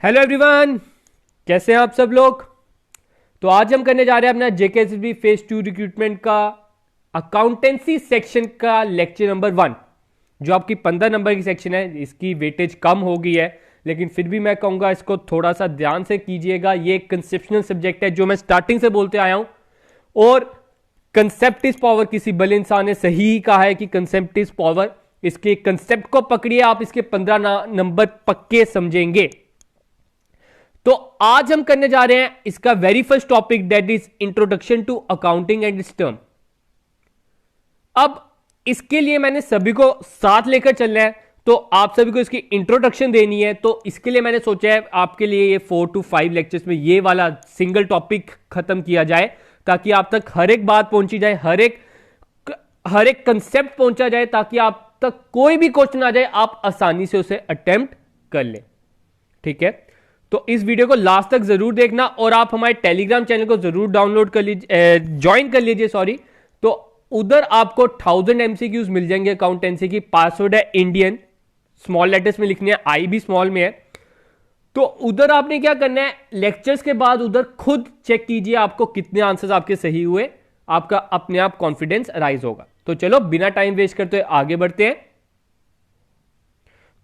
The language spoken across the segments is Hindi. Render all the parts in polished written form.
हेलो एवरीवन, कैसे हैं आप सब लोग। तो आज हम करने जा रहे हैं अपना जेकेएसएसबी फेज 2 रिक्रूटमेंट का अकाउंटेंसी सेक्शन का लेक्चर नंबर 1, जो आपकी 15 नंबर की सेक्शन है। इसकी वेटेज कम हो गई है, लेकिन फिर भी मैं कहूँगा इसको थोड़ा सा ध्यान से कीजिएगा। ये एक कंसेप्शनल सब्जेक्ट है जो मैं स्टार्टिंग से बोलते आया हूँ, और कंसेप्ट इज पावर। किसी बड़े इंसान ने सही कहा है कि कंसेप्ट इज पावर। इसके कंसेप्ट को पकड़िए, आप इसके 15 नंबर पक्के समझेंगे। तो आज हम करने जा रहे हैं इसका very first topic, that is introduction to accounting and its term. अब इसके लिए मैंने सभी को साथ लेकर चलना है, तो आप सभी को इसकी इंट्रोडक्शन देनी है। तो इसके लिए मैंने सोचा है आपके लिए ये 4 to 5 लेक्चर्स में ये वाला सिंगल टॉपिक खत्म किया जाए, ताकि आप तक हर एक बात पहुंची जाए, हर एक कंसेप्ट पहुंचा जाए, ताकि आप तक कोई भी क्वेश्चन आ जाए आप आसानी से उसे अटेम्प्ट कर लें। ठीक है, तो इस वीडियो को लास्ट तक जरूर देखना, और आप हमारे टेलीग्राम चैनल को जरूर डाउनलोड कर लीजिए, ज्वाइन कर लीजिए सॉरी। तो उधर आपको 1000 MCQs मिल जाएंगे अकाउंटेंसी की। पासवर्ड है इंडियन, स्मॉल लेटर्स में लिखने है, आई भी स्मॉल में है। तो उधर आपने क्या करना है, लेक्चर्स के बाद उधर खुद चेक कीजिए आपको कितने आंसर्स आपके सही हुए, आपका अपने आप कॉन्फिडेंस राइज होगा। तो चलो बिना टाइम वेस्ट करते हुए आगे बढ़ते हैं।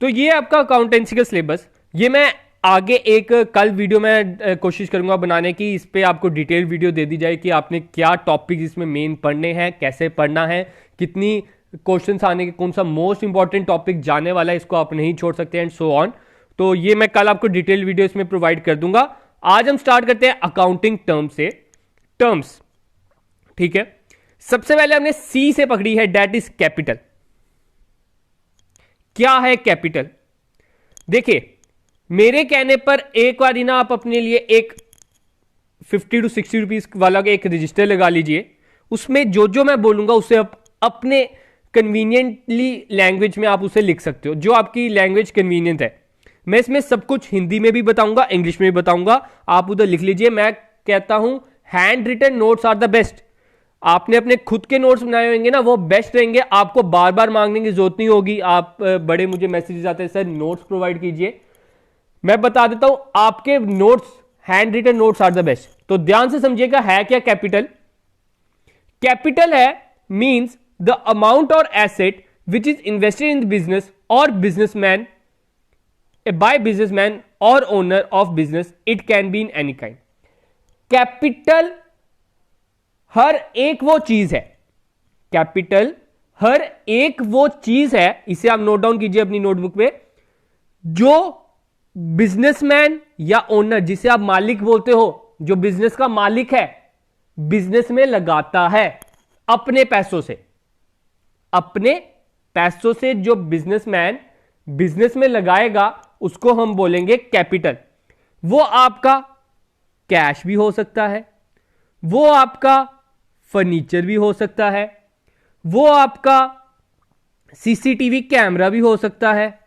तो ये आपका अकाउंटेंसी का सिलेबस, ये मैं आगे एक कल वीडियो में कोशिश करूंगा बनाने की। इस पे आपको डिटेल वीडियो दे दी जाए कि आपने क्या टॉपिक इसमें मेन पढ़ने हैं, कैसे पढ़ना है, कितनी क्वेश्चंस आने के, कौन सा मोस्ट इंपॉर्टेंट टॉपिक जाने वाला है, इसको आप नहीं छोड़ सकते, एंड सो ऑन। तो ये मैं कल आपको डिटेल वीडियो इसमें प्रोवाइड कर दूंगा। आज हम स्टार्ट करते हैं अकाउंटिंग टर्म से। टर्म्स, ठीक है। सबसे पहले हमने सी से पकड़ी है, दैट इज कैपिटल। क्या है कैपिटल? देखिए, मेरे कहने पर एक बार ही ना आप अपने लिए एक 50 to 60 रुपीज वाला एक रजिस्टर लगा लीजिए। उसमें जो जो मैं बोलूंगा उसे आप अपने कन्वीनियंटली लैंग्वेज में आप उसे लिख सकते हो, जो आपकी लैंग्वेज कन्वीनियंट है। मैं इसमें सब कुछ हिंदी में भी बताऊंगा, इंग्लिश में भी बताऊंगा, आप उधर लिख लीजिए। मैं कहता हूं handwritten notes are the best. आपने अपने खुद के नोट्स बनाए होंगे ना, वो बेस्ट रहेंगे, आपको बार बार मांगने की जरूरत नहीं होगी। आप बड़े मुझे मैसेजेस आते हैं, सर नोट्स प्रोवाइड कीजिए। मैं बता देता हूं, आपके notes, handwritten notes are the best. तो ध्यान से समझिएगा, है क्या कैपिटल? कैपिटल है मींस द अमाउंट और asset which is invested in business और बिजनेसमैन, बाय बिजनेसमैन और owner of business. It can be in any kind. Capital हर एक वो चीज है, कैपिटल हर एक वो चीज है, इसे आप नोट डाउन कीजिए अपनी नोटबुक पे, जो बिजनेसमैन या ओनर, जिसे आप मालिक बोलते हो, जो बिजनेस का मालिक है, बिजनेस में लगाता है अपने पैसों से। अपने पैसों से जो बिजनेसमैन बिजनेस में लगाएगा उसको हम बोलेंगे कैपिटल। वो आपका कैश भी हो सकता है, वो आपका फर्नीचर भी हो सकता है, वो आपका सीसीटीवी कैमरा भी हो सकता है।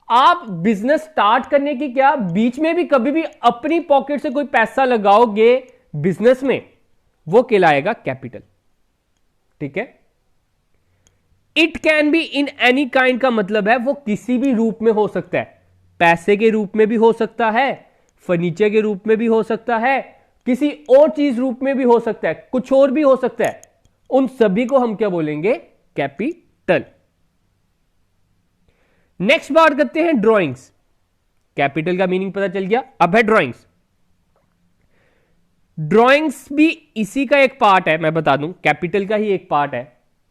आप बिजनेस स्टार्ट करने की क्या बीच में भी कभी भी अपनी पॉकेट से कोई पैसा लगाओगे बिजनेस में, वो कहलाएगा कैपिटल। ठीक है। It can be in any kind का मतलब है वो किसी भी रूप में हो सकता है। पैसे के रूप में भी हो सकता है, फर्नीचर के रूप में भी हो सकता है, किसी और चीज रूप में भी हो सकता है, कुछ और भी हो सकता है। उन सभी को हम क्या बोलेंगे? कैपिटल। नेक्स्ट बात करते हैं ड्राइंग्स। कैपिटल का मीनिंग पता चल गया, अब है ड्राइंग्स। ड्राइंग्स भी इसी का एक पार्ट है, मैं बता दूं, कैपिटल का ही एक पार्ट है,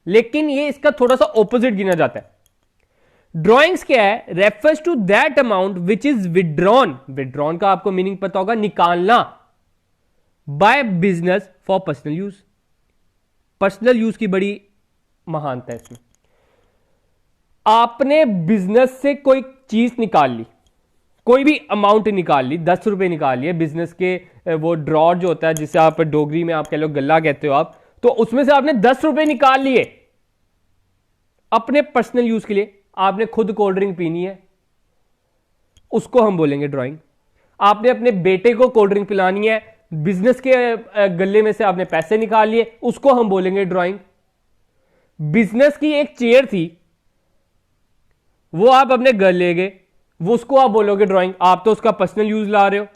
लेकिन ये इसका थोड़ा सा ऑपोजिट गिना जाता है। ड्राइंग्स क्या है? Refers to that amount which is withdrawn. Withdrawn का आपको मीनिंग पता होगा, निकालना, by business for personal use. Personal use की बड़ी महानता है इसमें। आपने बिजनेस से कोई चीज निकाल ली, कोई भी अमाउंट निकाल ली, 10 रुपए निकाल लिए बिजनेस के, वो ड्रॉर जो होता है जिसे आप डोगरी में आप कह लो गल्ला कहते हो आप, तो उसमें से आपने 10 रुपए निकाल लिए अपने पर्सनल यूज के लिए। आपने खुद कोल्ड ड्रिंक पीनी है, उसको हम बोलेंगे ड्राइंग। आपने अपने बेटे को कोल्ड ड्रिंक पिलानी है, बिजनेस के गल्ले में से आपने पैसे निकाल लिए, उसको हम बोलेंगे ड्राइंग। बिजनेस की एक चेयर थी, वो आप अपने घर ले गए, वो उसको आप बोलोगे ड्राइंग। आप तो उसका पर्सनल यूज ला रहे हो,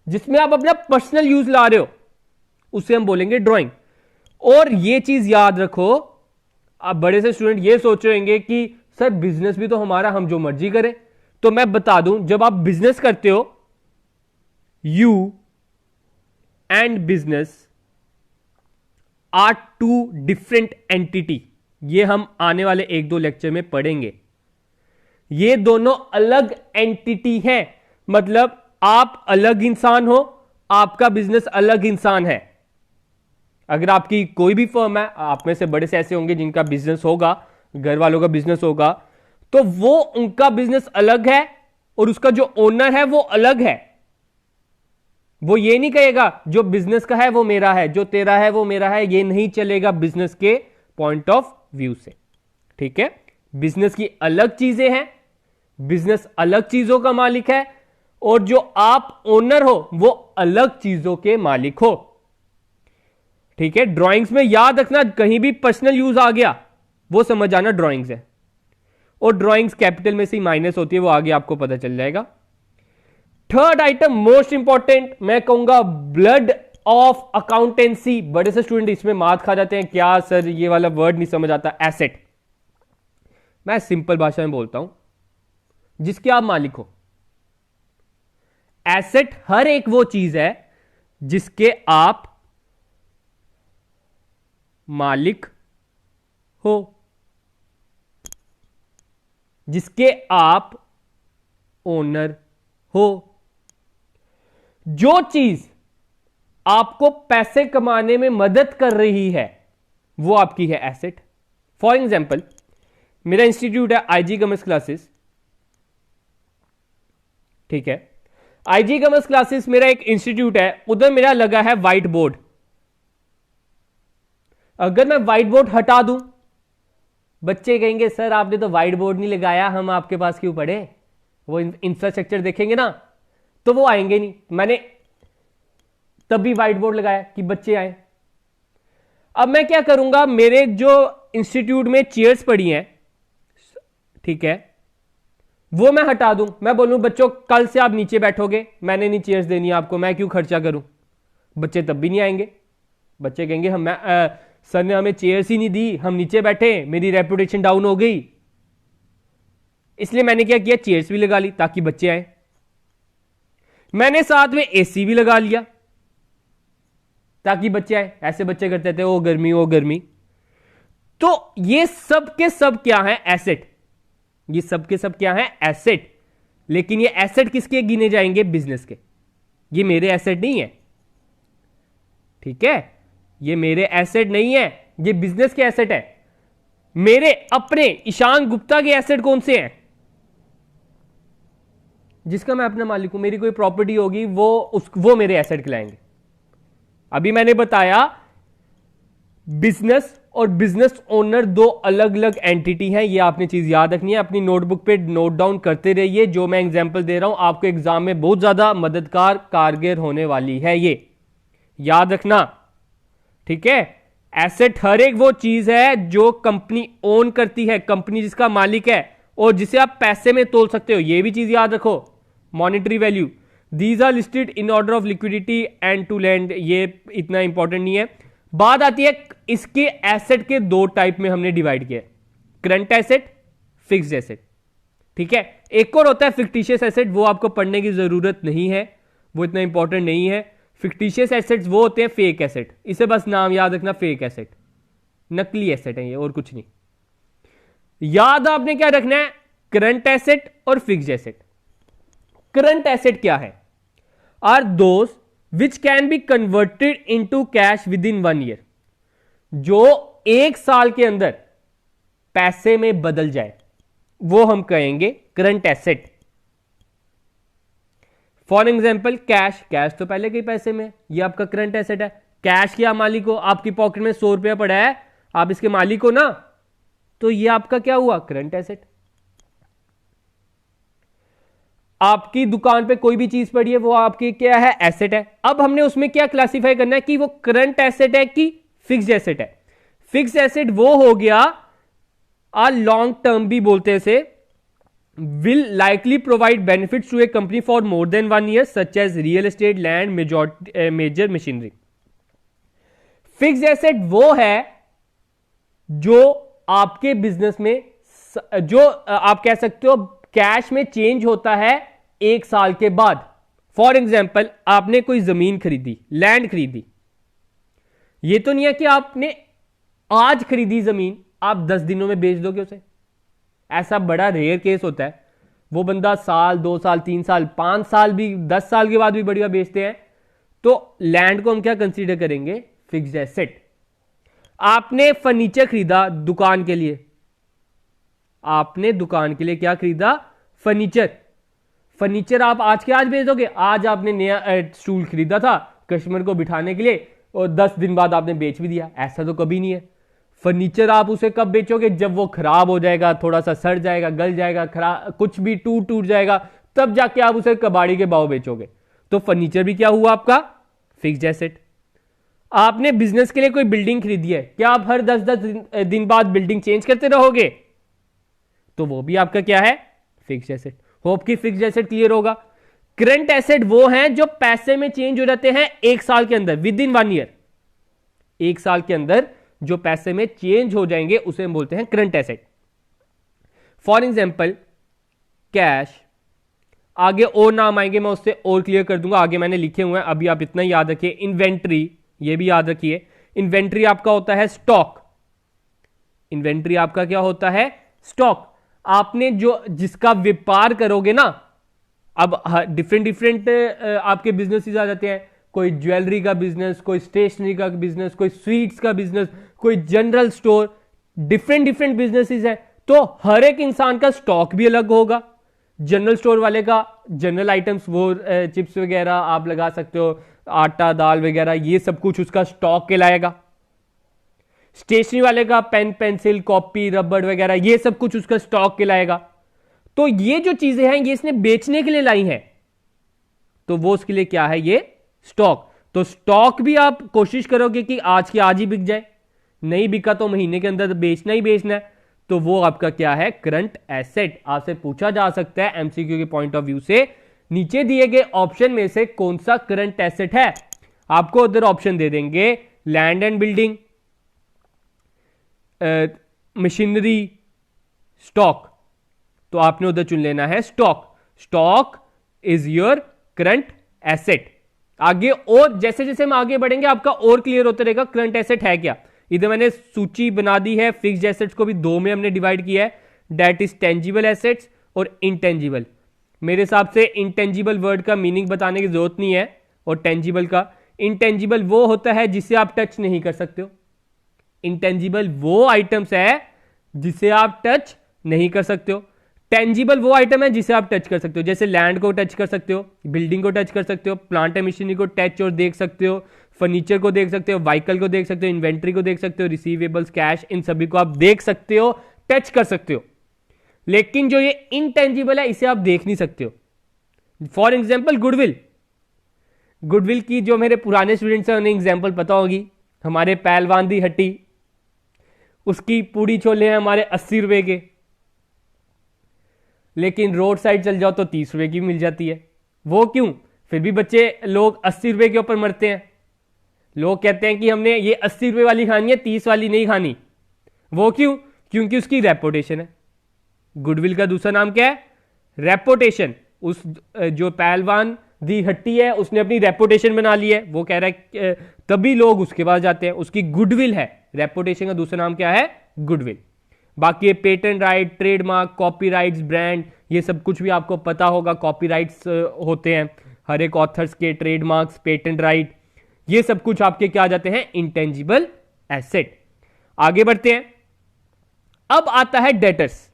जिसमें आप अपना पर्सनल यूज ला रहे हो उसे हम बोलेंगे ड्राइंग। और ये चीज याद रखो, आप बड़े से स्टूडेंट ये सोच रहे होंगे कि सर बिजनेस भी तो हमारा, हम जो मर्जी करें। तो मैं बता दूं, जब आप बिजनेस करते हो, you and business are two different entity. ये हम आने वाले 1-2 लेक्चर में पढ़ेंगे। ये दोनों अलग एंटिटी है, मतलब आप अलग इंसान हो, आपका बिजनेस अलग इंसान है। अगर आपकी कोई भी फर्म है, आप में से बड़े से ऐसे होंगे जिनका बिजनेस होगा, घर वालों का बिजनेस होगा, तो वो उनका बिजनेस अलग है और उसका जो ओनर है वो अलग है। वो ये नहीं कहेगा जो बिजनेस का है वो मेरा है, जो तेरा है वो मेरा है, ये नहीं चलेगा बिजनेस के पॉइंट ऑफ व्यू से। ठीक है, बिजनेस की अलग चीजें हैं, बिजनेस अलग चीजों का मालिक है, और जो आप ओनर हो वो अलग चीजों के मालिक हो। ठीक है, ड्राइंग्स में याद रखना, कहीं भी पर्सनल यूज आ गया वो समझ आना ड्राइंग्स है। और ड्राइंग्स कैपिटल में से माइनस होती है, वो आगे आपको पता चल जाएगा। थर्ड आइटम मोस्ट इंपॉर्टेंट, मैं कहूंगा ब्लड ऑफ अकाउंटेंसी। बड़े से स्टूडेंट इसमें मात खा जाते हैं, क्या सर ये वाला वर्ड नहीं समझ आता, एसेट। मैं सिंपल भाषा में बोलता हूं, जिसके आप मालिक हो। एसेट हर एक वो चीज है जिसके आप मालिक हो, जिसके आप ओनर हो। जो चीज आपको पैसे कमाने में मदद कर रही है वो आपकी है एसेट। फॉर एग्जाम्पल, मेरा इंस्टीट्यूट है आईजी कॉमर्स क्लासेस। ठीक है, आईजी कॉमर्स क्लासेस मेरा एक इंस्टीट्यूट है, उधर मेरा लगा है व्हाइट बोर्ड। अगर मैं व्हाइट बोर्ड हटा दूं, बच्चे कहेंगे सर आपने तो व्हाइट बोर्ड नहीं लगाया, हम आपके पास क्यों पढ़े। वो इंफ्रास्ट्रक्चर देखेंगे ना तो वो आएंगे नहीं। मैंने तब भी व्हाइट बोर्ड लगाया कि बच्चे आए। अब मैं क्या करूंगा, मेरे जो इंस्टीट्यूट में चेयर्स पड़ी हैं, ठीक है, वो मैं हटा दूं। मैं बोलूं बच्चों कल से आप नीचे बैठोगे, मैंने नहीं चेयर्स देनी आपको, मैं क्यों खर्चा करूं। बच्चे तब भी नहीं आएंगे। बच्चे कहेंगे हम सर ने हमें चेयर्स ही नहीं दी, हम नीचे बैठे, मेरी रेपुटेशन डाउन हो गई। इसलिए मैंने क्या किया, चेयर्स भी लगा ली ताकि बच्चे आए। मैंने साथ में एसी भी लगा लिया ताकि बच्चे आए। ऐसे बच्चे करते थे, ओ गर्मी ओ गर्मी। तो ये सब के सब क्या है, एसेट। ये सब के सब क्या है, एसेट। लेकिन ये एसेट किसके गिने जाएंगे, बिजनेस के। ये मेरे एसेट नहीं है। ठीक है, ये मेरे एसेट नहीं है, ये बिजनेस के एसेट है। मेरे अपने ईशान गुप्ता के एसेट कौन से हैं, जिसका मैं अपना मालिक हूं। मेरी कोई प्रॉपर्टी होगी वो मेरे एसेट कहलाएंगे। अभी मैंने बताया बिजनेस और बिजनेस ओनर दो अलग अलग एंटिटी हैं। ये आपने चीज याद रखनी है, अपनी नोटबुक पे नोट डाउन करते रहिए। जो मैं एग्जांपल दे रहा हूं आपको एग्जाम में बहुत ज्यादा मददगार कारगर होने वाली है, ये याद रखना। ठीक है, एसेट हर एक वो चीज है जो कंपनी ओन करती है, कंपनी जिसका मालिक है, और जिसे आप पैसे में तोल सकते हो। ये भी चीज याद रखो, monetary value. These are listed in order of liquidity and to land. ये इतना इंपॉर्टेंट नहीं है। बात आती है इसके एसेट के दो टाइप में हमने डिवाइड किया, करंट एसेट, फिक्स्ड एसेट। ठीक है, एक और होता है फिक्टिशियस एसेट, वो आपको पढ़ने की जरूरत नहीं है, वो इतना इंपॉर्टेंट नहीं है। फिक्टिशियस एसेट्स वो होते हैं फेक एसेट। इसे बस नाम याद रखना, फेक एसेट, नकली एसेट है ये, और कुछ नहीं। याद आपने क्या रखना है, करंट एसेट और फिक्स्ड एसेट। करंट एसेट क्या है, are those which can be converted into cash within 1 year. जो 1 साल के अंदर पैसे में बदल जाए वो हम कहेंगे current asset. For example cash, cash तो पहले के पैसे में, ये आपका करंट एसेट है। कैश की आप मालिक हो, आपकी पॉकेट में 100 रुपया पड़ा है, आप इसके मालिक हो ना, तो ये आपका क्या हुआ, करंट एसेट। आपकी दुकान पे कोई भी चीज पड़ी है वो आपकी क्या है, एसेट है। अब हमने उसमें क्या क्लासिफाई करना है कि वो करंट एसेट है कि फिक्स्ड एसेट है। फिक्स्ड एसेट वो हो गया, लॉन्ग टर्म भी बोलते हैं इसे, will likely provide benefits to a company for more than 1 year, such as real estate, land, major machinery. Fixed asset वो है जो आपके बिजनेस में, जो आप कह सकते हो कैश में चेंज होता है 1 साल के बाद. फॉर एग्जाम्पल, आपने कोई जमीन खरीदी, लैंड खरीदी. ये तो नहीं है कि आपने आज खरीदी जमीन, आप 10 दिनों में बेच दोगे उसे. ऐसा बड़ा रेयर केस होता है. वो बंदा साल, 2 साल, 3 साल, 5 साल भी, 10 साल के बाद भी बढ़िया बेचते हैं. तो लैंड को हम क्या कंसीडर करेंगे? Fixed asset. आपने फर्नीचर खरीदा दुकान के लिए. आपने दुकान के लिए क्या खरीदा? फर्नीचर. फर्नीचर आप आज के आज बेच दोगे. आज आपने नया स्टूल खरीदा था कस्टमर को बिठाने के लिए और 10 दिन बाद आपने बेच भी दिया. ऐसा तो कभी नहीं है. फर्नीचर आप उसे कब बेचोगे? जब वो खराब हो जाएगा, थोड़ा सा सड़ जाएगा, गल जाएगा, खराब कुछ भी टूट जाएगा, तब जाके आप उसे कबाड़ी के भाव बेचोगे. तो फर्नीचर भी क्या हुआ आपका? Fixed asset. आपने बिजनेस के लिए कोई बिल्डिंग खरीदी है, क्या आप हर 10-10 दिन बाद बिल्डिंग चेंज करते रहोगे? तो वो भी आपका क्या है? Fixed asset. होप कि फिक्स्ड एसेट क्लियर होगा. करंट एसेट वो हैं जो पैसे में चेंज हो जाते हैं 1 साल के अंदर, विद इन 1 ईयर. 1 साल के अंदर जो पैसे में चेंज हो जाएंगे उसे हम बोलते हैं current asset. For example, cash. आगे और नाम आएंगे, मैं उससे और क्लियर कर दूंगा. आगे मैंने लिखे हुए हैं, अभी आप इतना याद रखिए. इन्वेंट्री, ये भी याद रखिए. इन्वेंट्री आपका होता है स्टॉक. इन्वेंट्री आपका क्या होता है? स्टॉक. आपने जो जिसका व्यापार करोगे ना, अब डिफरेंट आपके बिजनेसेस आ जाते हैं. कोई ज्वेलरी का बिजनेस, कोई स्टेशनरी का बिजनेस, कोई स्वीट्स का बिजनेस, कोई जनरल स्टोर. डिफरेंट बिजनेसेस हैं. तो हर एक इंसान का स्टॉक भी अलग होगा. जनरल स्टोर वाले का जनरल आइटम्स, वो चिप्स वगैरह आप लगा सकते हो, आटा दाल वगैरह, ये सब कुछ उसका स्टॉक कहलाएगा. स्टेशनरी वाले का पेन पेंसिल कॉपी रबड़ वगैरह, ये सब कुछ उसका स्टॉक कहलाएगा. तो ये जो चीजें हैं ये इसने बेचने के लिए लाई हैं, तो वो उसके लिए क्या है? ये स्टॉक. तो स्टॉक भी आप कोशिश करोगे कि आज के आज ही बिक जाए. नहीं बिका तो महीने के अंदर बेचना ही बेचना है. तो वो आपका क्या है? Current asset. आपसे पूछा जा सकता है एमसीक्यू के पॉइंट ऑफ व्यू से, नीचे दिए गए ऑप्शन में से कौन सा करंट एसेट है? आपको उधर ऑप्शन दे देंगे, land and building, machinery, stock. तो आपने उधर चुन लेना है stock. Stock is your current asset. आगे और जैसे जैसे हम आगे बढ़ेंगे आपका और क्लियर होता रहेगा करंट एसेट है क्या. इधर मैंने सूची बना दी है. फिक्स्ड एसेट्स को भी 2 में हमने डिवाइड किया है, दैट इज टेंजिबल एसेट्स और इनटेंजिबल. मेरे हिसाब से इनटेंजिबल वर्ड का मीनिंग बताने की जरूरत नहीं है, और टेंजिबल का. इनटेंजिबल वो होता है जिसे आप टच नहीं कर सकते हो. इनटेंजिबल वो आइटम्स है जिसे आप टच नहीं कर सकते हो. टेंजिबल वो आइटम है जिसे आप टच कर सकते हो. जैसे लैंड को टच कर सकते हो, बिल्डिंग को टच कर सकते हो, प्लांट एंड मशीनरी को टच और देख सकते हो, फर्नीचर को देख सकते हो, व्हीकल को देख सकते हो, इन्वेंट्री को देख सकते हो, रिसीवेबल्स, कैश, इन सभी को आप देख सकते हो, टच कर सकते हो. लेकिन जो ये इनटेंजिबल है इसे आप देख नहीं सकते हो. For example, goodwill. गुडविल की जो मेरे पुराने स्टूडेंट्स हैं उन्हें एग्जाम्पल पता होगी. हमारे पहलवान दी हट्टी, उसकी पूड़ी छोले हैं हमारे 80 रुपए के, लेकिन रोड साइड चल जाओ तो 30 रुपए की मिल जाती है. वो क्यों? फिर भी बच्चे लोग 80 रुपए के ऊपर मरते हैं. लोग कहते हैं कि हमने ये 80 रुपए वाली खानी है, 30 वाली नहीं खानी. वो क्यों? क्योंकि उसकी रेपुटेशन है. गुडविल का दूसरा नाम क्या है? रेपुटेशन. उस जो पहलवान दी हट्टी है उसने अपनी रेपुटेशन बना ली है. वो कह रहा है तभी लोग उसके पास जाते हैं, उसकी गुडविल है. रेपुटेशन का दूसरा नाम क्या है? गुडविल. बाकी patent right, trademark, copyrights, brand, ये सब कुछ भी आपको पता होगा. कॉपीराइट्स होते हैं हर एक ऑथर्स के, ट्रेडमार्क्स, पेटेंट राइट, ये सब कुछ आपके क्या आ जाते हैं? Intangible asset. आगे बढ़ते हैं. अब आता है डेटर्स.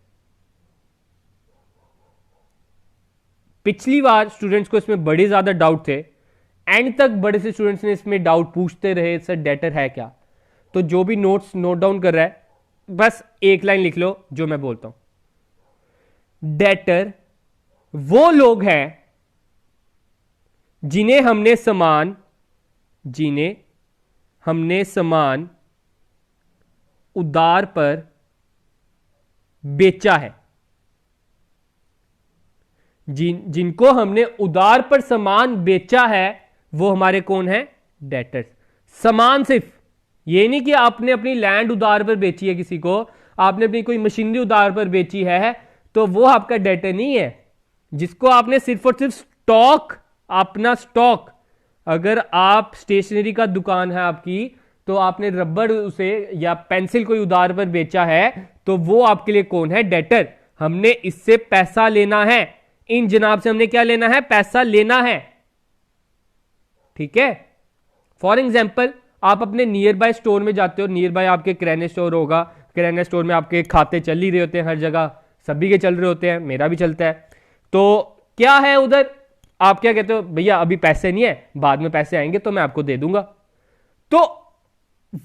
पिछली बार स्टूडेंट्स को इसमें बड़े ज्यादा डाउट थे, एंड तक बड़े से स्टूडेंट्स ने इसमें डाउट पूछते रहे, सर डेटर है क्या. तो जो भी नोट्स नोट डाउन कर रहा है बस एक लाइन लिख लो जो मैं बोलता हूं. डेटर वो लोग हैं जिन्हें हमने सामान उधार पर बेचा है. जिनको हमने उधार पर सामान बेचा है वो हमारे कौन है? डेटर्स। सामान सिर्फ, ये नहीं कि आपने अपनी लैंड उधार पर बेची है किसी को, आपने अपनी कोई मशीनरी उधार पर बेची है, तो वो आपका डेटर नहीं है। जिसको आपने सिर्फ और सिर्फ स्टॉक, अपना स्टॉक, अगर आप स्टेशनरी का दुकान है आपकी, तो आपने रबड़ उसे या पेंसिल कोई उधार पर बेचा है, तो वो आपके लिए कौन है? डेटर। हमने इससे पैसा लेना है, इन जनाब से हमने क्या लेना है? पैसा लेना है। ठीक है। फॉर एग्जाम्पल, आप अपने नियर बाय स्टोर में जाते हो, नियर बाय आपके किराने स्टोर होगा, किराने स्टोर में आपके खाते चल ही रहे होते हैं, हर जगह सभी के चल रहे होते हैं, मेरा भी चलता है। तो क्या है उधर? आप क्या कहते हो? भैया अभी पैसे नहीं है, बाद में पैसे आएंगे तो मैं आपको दे दूंगा। तो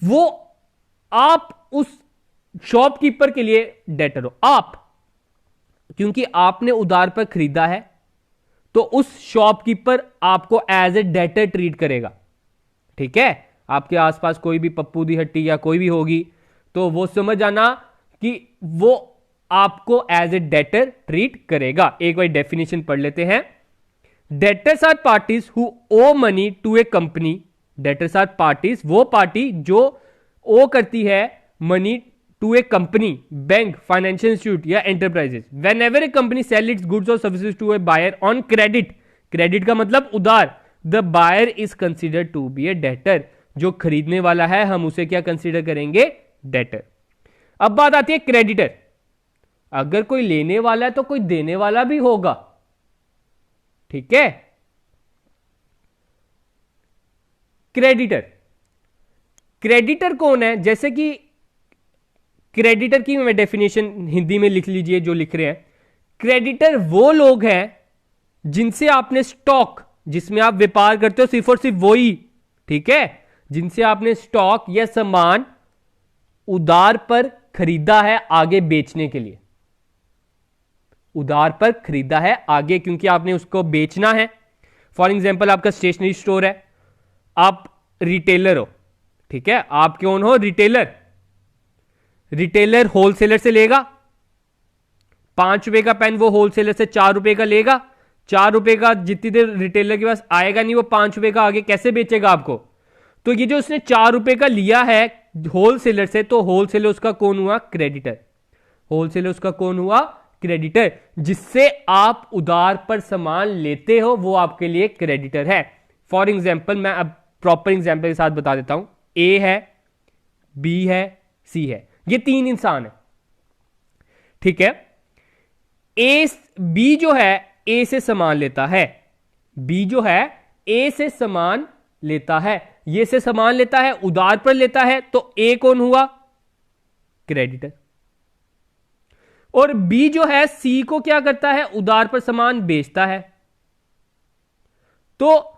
वो आप उस शॉपकीपर के लिए डेटर हो आप, क्योंकि आपने उधार पर खरीदा है, तो उस शॉपकीपर आपको एज ए डेटर ट्रीट करेगा। ठीक है। आपके आसपास कोई भी पप्पू दी हट्टी या कोई भी होगी, तो वो समझ आना कि वो आपको एज ए डेटर ट्रीट करेगा। एक बार डेफिनेशन पढ़ लेते हैं। Debtors are parties who owe money to a company. Debtors are parties, वो पार्टी जो ओ करती है money to a company, bank, financial institute या enterprises. Whenever a company sell its goods और services to a buyer on credit, credit का मतलब उधार, the buyer is considered to be a debtor. जो खरीदने वाला है हम उसे क्या कंसीडर करेंगे? डेटर। अब बात आती है क्रेडिटर। अगर कोई लेने वाला है तो कोई देने वाला भी होगा। ठीक है। क्रेडिटर, क्रेडिटर कौन है? जैसे कि क्रेडिटर की मैं डेफिनेशन हिंदी में लिख लीजिए जो लिख रहे हैं। क्रेडिटर वो लोग हैं जिनसे आपने स्टॉक, जिसमें आप व्यापार करते हो सिर्फ और सिर्फ वही, ठीक है, जिनसे आपने स्टॉक या सामान उधार पर खरीदा है आगे बेचने के लिए। उधार पर खरीदा है आगे, क्योंकि आपने उसको बेचना है। फॉर एग्जाम्पल, आपका स्टेशनरी स्टोर है, आप रिटेलर हो। ठीक है। आप कौन हो? रिटेलर। रिटेलर होलसेलर से लेगा 5 रुपए का पेन, वो होलसेलर से 4 रुपए का लेगा। 4 रुपए का जितनी देर रिटेलर के पास आएगा नहीं, वो 5 रुपए का आगे कैसे बेचेगा आपको? तो ये जो उसने 4 रुपए का लिया है होलसेलर से, तो होलसेलर उसका कौन हुआ? क्रेडिटर। होलसेलर उसका कौन हुआ? क्रेडिटर। जिससे आप उधार पर सामान लेते हो वो आपके लिए क्रेडिटर है। फॉर एग्जाम्पल, मैं अब प्रॉपर एग्जाम्पल के साथ बता देता हूं। ए है, बी है, सी है, ये 3 इंसान है। ठीक है। ए, बी जो है ए से सामान लेता है, बी जो है ए से सामान लेता है, ये से सामान लेता है, उधार पर लेता है, तो ए कौन हुआ? क्रेडिटर। और बी जो है सी को क्या करता है? उधार पर सामान बेचता है, तो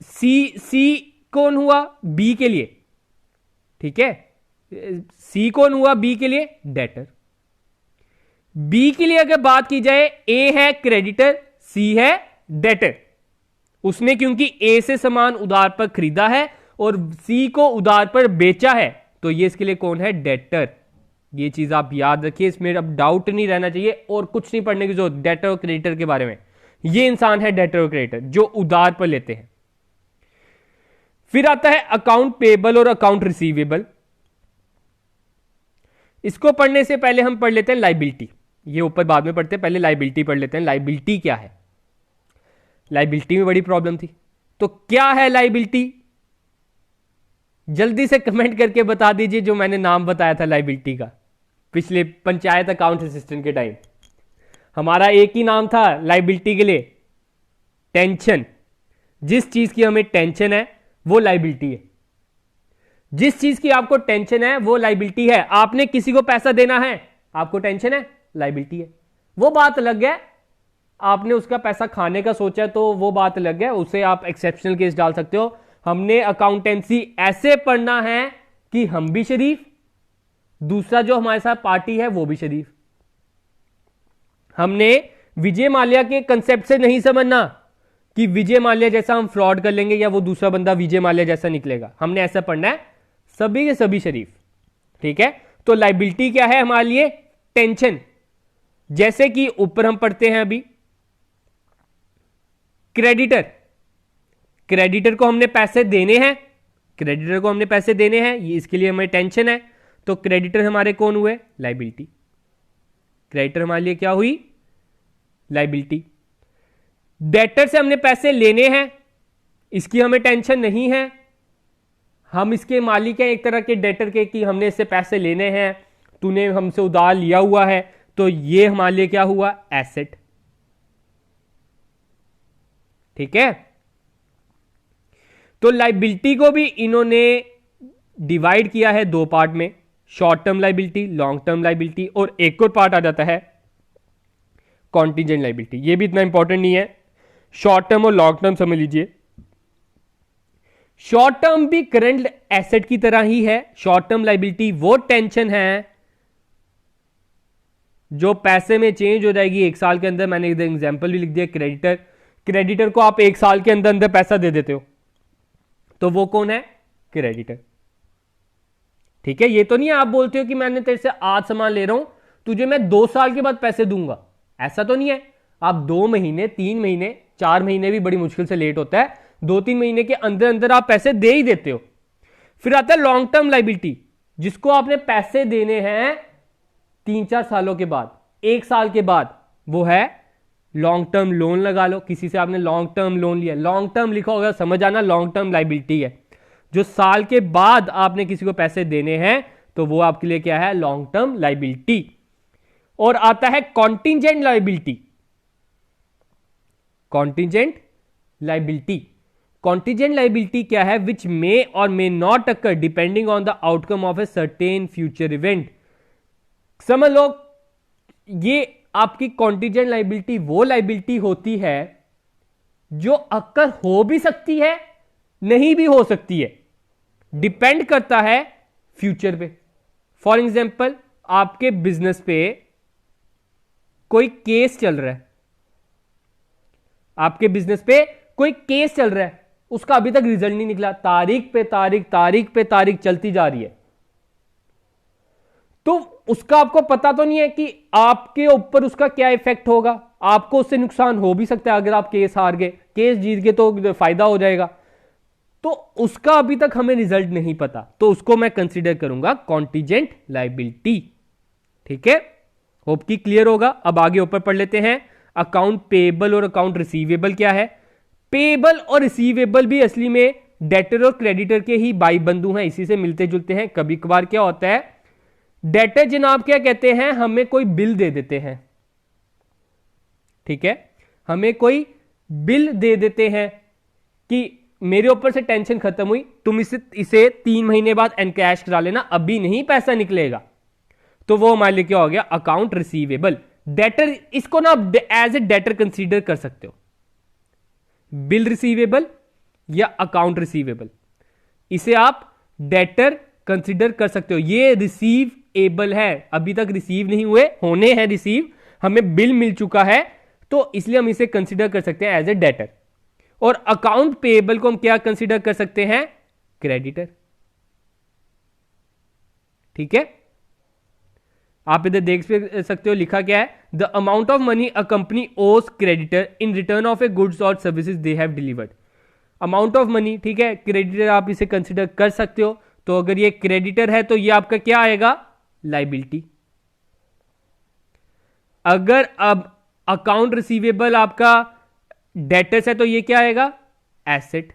सी कौन हुआ? बी के लिए। ठीक है। सी कौन हुआ? बी के लिए डेटर। बी के लिए अगर बात की जाए, ए है क्रेडिटर, सी है डेटर। उसने क्योंकि ए से सामान उधार पर खरीदा है और सी को उधार पर बेचा है, तो ये इसके लिए कौन है? डेटर। ये चीज आप याद रखिए, इसमें अब डाउट नहीं रहना चाहिए और कुछ नहीं पढ़ने की जरूरत डेटर और क्रेडिटर के बारे में। ये इंसान है डेटर और क्रेडिटर जो उधार पर लेते हैं। फिर आता है अकाउंट पेबल और अकाउंट रिसीवेबल। इसको पढ़ने से पहले हम पढ़ लेते हैं लाइबिलिटी। ये ऊपर बाद में पढ़ते हैं, पहले लाइबिलिटी पढ़ लेते हैं। लाइबिलिटी क्या है? लाइबिलिटी में बड़ी प्रॉब्लम थी, तो क्या है लाइबिलिटी? जल्दी से कमेंट करके बता दीजिए जो मैंने नाम बताया था लाइबिलिटी का पिछले पंचायत अकाउंट असिस्टेंट के टाइम। हमारा एक ही नाम था लाइबिलिटी के लिए, टेंशन। जिस चीज की हमें टेंशन है वो लाइबिलिटी है। जिस चीज की आपको टेंशन है वो लाइबिलिटी है। आपने किसी को पैसा देना है, आपको टेंशन है, लाइबिलिटी है। वो बात अलग है, आपने उसका पैसा खाने का सोचा तो वो बात अलग है, उसे आप एक्सेप्शनल केस डाल सकते हो। हमने अकाउंटेंसी ऐसे पढ़ना है कि हम भी शरीफ, दूसरा जो हमारे साथ पार्टी है वो भी शरीफ। हमने विजय माल्या के कंसेप्ट से नहीं समझना कि विजय माल्या जैसा हम फ्रॉड कर लेंगे या वो दूसरा बंदा विजय माल्या जैसा निकलेगा। हमने ऐसा पढ़ना है सभी के सभी शरीफ। ठीक है। तो लाइबिलिटी क्या है हमारे लिए? टेंशन। जैसे कि ऊपर हम पढ़ते हैं अभी क्रेडिटर, क्रेडिटर को हमने पैसे देने हैं, क्रेडिटर को हमने पैसे देने हैं, ये इसके लिए हमें टेंशन है, तो क्रेडिटर हमारे कौन हुए? लायबिलिटी। क्रेडिटर हमारे लिए क्या हुई? लायबिलिटी। डेटर से हमने पैसे लेने हैं, इसकी हमें टेंशन नहीं है, हम इसके मालिक हैं एक तरह के डेटर के, कि हमने इससे पैसे लेने हैं, तूने हमसे उधार लिया हुआ है, तो ये हमारे लिए क्या हुआ? एसेट। ठीक है, तो लायबिलिटी को भी इन्होंने डिवाइड किया है दो पार्ट में, short term liability, long term liability, और एक और पार्ट आ जाता है कॉन्टिजेंट लायबिलिटी। ये भी इतना इंपॉर्टेंट नहीं है, शॉर्ट टर्म और लॉन्ग टर्म समझ लीजिए। शॉर्ट टर्म भी करंट एसेट की तरह ही है। शॉर्ट टर्म लायबिलिटी वो टेंशन है जो पैसे में चेंज हो जाएगी एक साल के अंदर। मैंने एग्जांपल भी लिख दिया, क्रेडिटर, क्रेडिटर को आप एक साल के अंदर अंदर पैसा दे देते हो, तो वो कौन है? क्रेडिटर। ठीक है, ये तो नहीं है आप बोलते हो कि मैंने तेरे से आज सामान ले रहा हूं, तुझे मैं 2 साल के बाद पैसे दूंगा, ऐसा तो नहीं है। आप 2 महीने, 3 महीने, 4 महीने भी बड़ी मुश्किल से लेट होता है, 2-3 महीने के अंदर अंदर आप पैसे दे ही देते हो। फिर आता है लॉन्ग टर्म लायबिलिटी, जिसको आपने पैसे देने हैं 3-4 सालों के बाद, 1 साल के बाद, वो है लॉन्ग टर्म लोन। लगा लो, किसी से आपने लॉन्ग टर्म लोन लिया, लॉन्ग टर्म लिखा होगा, समझ आना लॉन्ग टर्म लायबिलिटी है, जो साल के बाद आपने किसी को पैसे देने हैं, तो वो आपके लिए क्या है? Long term liability. और आता है contingent liability. Contingent liability, contingent liability क्या है? विच मे और may not occur depending on the outcome of a certain future event. समझ लो, ये आपकी कॉन्टिजेंट लायबिलिटी वो लायबिलिटी होती है जो अक्कर हो भी सकती है, नहीं भी हो सकती है, डिपेंड करता है फ्यूचर पे। फॉर एग्जाम्पल, आपके बिजनेस पे कोई केस चल रहा है, आपके बिजनेस पे कोई केस चल रहा है, उसका अभी तक रिजल्ट नहीं निकला, तारीख पे तारीख, तारीख पे तारीख चलती जा रही है, तो उसका आपको पता तो नहीं है कि आपके ऊपर उसका क्या इफेक्ट होगा। आपको उससे नुकसान हो भी सकता है, अगर आप केस हार गए, केस जीत गए तो फायदा हो जाएगा, तो उसका अभी तक हमें रिजल्ट नहीं पता, तो उसको मैं कंसीडर करूंगा कॉन्टिजेंट लायबिलिटी। ठीक है, होप की क्लियर होगा। अब आगे ऊपर पढ़ लेते हैं, अकाउंट पेएबल और अकाउंट रिसीवेबल क्या है। पेएबल और रिसीवेबल भी असली में डेटर और क्रेडिटर के ही भाई बंधु हैं, इसी से मिलते जुलते हैं। कभी कभार क्या होता है, डेटर जनाब क्या कहते हैं, हमें कोई बिल दे देते हैं, ठीक है, हमें कोई बिल दे देते हैं कि मेरे ऊपर से टेंशन खत्म हुई, तुम इसे 3 महीने बाद एनकैश करा लेना, अभी नहीं पैसा निकलेगा, तो वो हमारे लिए क्या हो गया? Account receivable. डेटर, इसको ना एज ए डेटर कंसीडर कर सकते हो, बिल रिसीवेबल या अकाउंट रिसीवेबल, इसे आप डेटर कंसीडर कर सकते हो। ये रिसीव एबल है, अभी तक रिसीव नहीं हुए, होने हैं रिसीव, हमें बिल मिल चुका है, तो इसलिए हम इसे कंसीडर कर सकते हैं एज ए डेटर। और अकाउंट पेएबल को हम क्या कंसीडर कर सकते हैं? क्रेडिटर। ठीक है, आप इधर देख सकते हो लिखा क्या है, the amount of money a company owes creditor in return of a goods और services they have delivered. Amount of money, ठीक है, क्रेडिटर आप इसे कंसीडर कर सकते हो, तो अगर ये क्रेडिटर है तो ये आपका क्या आएगा? लायबिलिटी। अगर अब अकाउंट रिसीवेबल आपका डेटर्स है तो ये क्या आएगा? एसेट।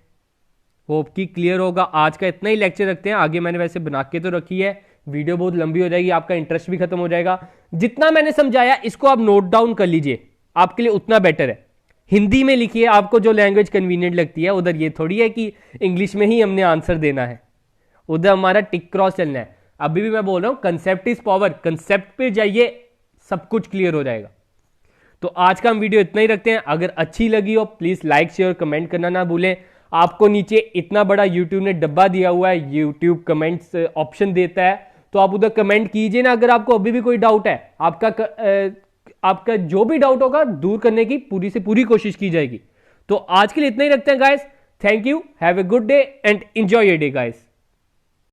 होप की क्लियर होगा। आज का इतना ही लेक्चर रखते हैं, आगे मैंने वैसे बना के तो रखी है, वीडियो बहुत लंबी हो जाएगी, आपका इंटरेस्ट भी खत्म हो जाएगा। जितना मैंने समझाया इसको आप नोट डाउन कर लीजिए, आपके लिए उतना बेटर है। हिंदी में लिखिए, आपको जो लैंग्वेज कन्वीनियंट लगती है। उधर ये थोड़ी है कि इंग्लिश में ही हमने आंसर देना है, उधर हमारा टिक क्रॉस चलना है। अभी भी मैं बोल रहा हूं कंसेप्ट इज पावर, कंसेप्ट पे जाइए, सब कुछ क्लियर हो जाएगा। तो आज का हम वीडियो इतना ही रखते हैं। अगर अच्छी लगी हो प्लीज लाइक शेयर कमेंट करना ना भूलें। आपको नीचे इतना बड़ा यूट्यूब ने डब्बा दिया हुआ है, यूट्यूब कमेंट्स ऑप्शन देता है, तो आप उधर कमेंट कीजिए ना। अगर आपको अभी भी कोई डाउट है, आपका जो भी डाउट होगा दूर करने की पूरी से पूरी कोशिश की जाएगी। तो आज के लिए इतना ही रखते हैं guys. Thank you, have a good day and enjoy your day guys.